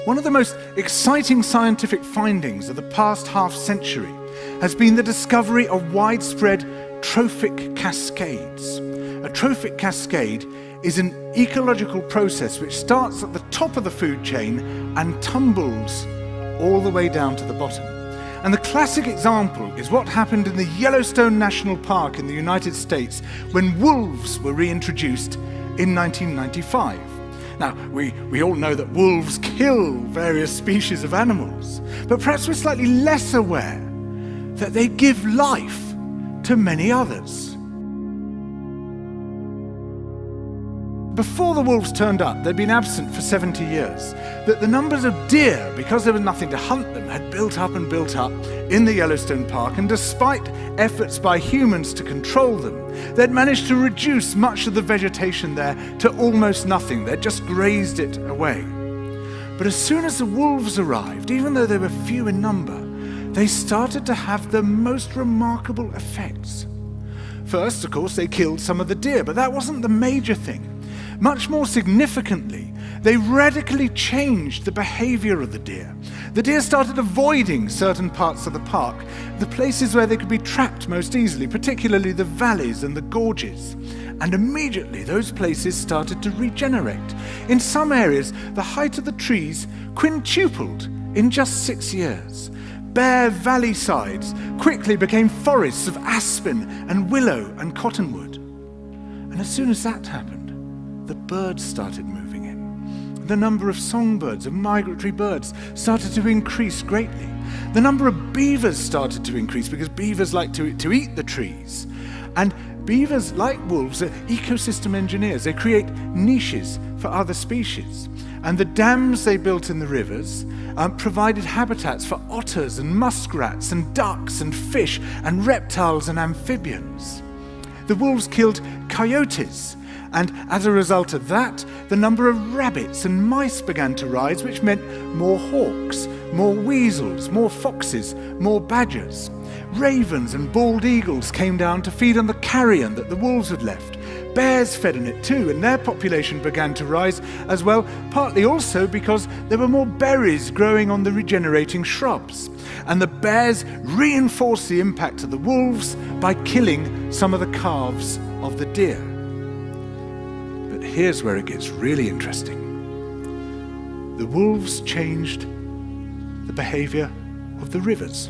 One of the most exciting scientific findings of the past half-century has been the discovery of widespread trophic cascades. A trophic cascade is an ecological process which starts at the top of the food chain and tumbles all the way down to the bottom. And the classic example is what happened in the Yellowstone National Park in the United States when wolves were reintroduced in 1995. Now, we all know that wolves kill various species of animals, but perhaps we're slightly less aware that they give life to many others. Before the wolves turned up, they'd been absent for 70 years, that the numbers of deer, because there was nothing to hunt them, had built up in the Yellowstone Park, and despite efforts by humans to control them, they'd managed to reduce much of the vegetation there to almost nothing. They'd just grazed it away. But as soon as the wolves arrived, even though they were few in number, they started to have the most remarkable effects. First, of course, they killed some of the deer, but that wasn't the major thing. Much more significantly, they radically changed the behavior of the deer. The deer started avoiding certain parts of the park, the places where they could be trapped most easily, particularly the valleys and the gorges. And immediately those places started to regenerate. In some areas, the height of the trees quintupled in just 6 years. Bare valley sides quickly became forests of aspen and willow and cottonwood. And as soon as that happened, the birds started moving in. The number of songbirds and migratory birds started to increase greatly. The number of beavers started to increase because beavers like to eat the trees. And beavers, like wolves, are ecosystem engineers. They create niches for other species. And the dams they built in the rivers provided habitats for otters and muskrats and ducks and fish and reptiles and amphibians. The wolves killed coyotes, and as a result of that, the number of rabbits and mice began to rise, which meant more hawks, more weasels, more foxes, more badgers. Ravens and bald eagles came down to feed on the carrion that the wolves had left. Bears fed on it too, and their population began to rise as well, partly also because there were more berries growing on the regenerating shrubs. And the bears reinforced the impact of the wolves by killing some of the calves of the deer. But here's where it gets really interesting. The wolves changed the behavior of the rivers.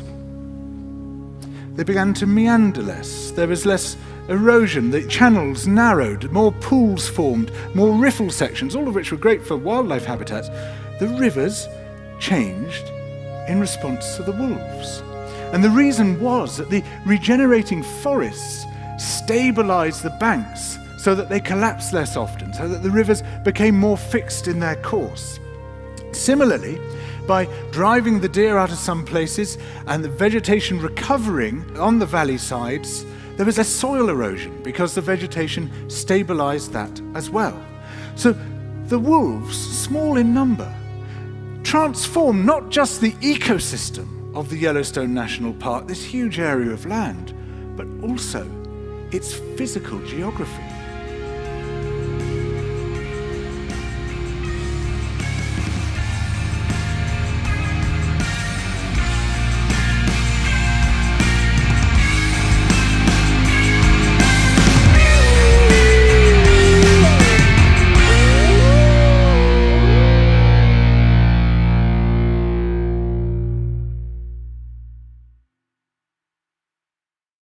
They began to meander less. There was less erosion. The channels narrowed, more pools formed, more riffle sections, all of which were great for wildlife habitats. The rivers changed in response to the wolves. And the reason was that the regenerating forests stabilized the banks so that they collapsed less often, so that the rivers became more fixed in their course. Similarly, by driving the deer out of some places and the vegetation recovering on the valley sides, there was less soil erosion because the vegetation stabilized that as well. So the wolves, small in number, transformed not just the ecosystem of the Yellowstone National Park, this huge area of land, but also its physical geography.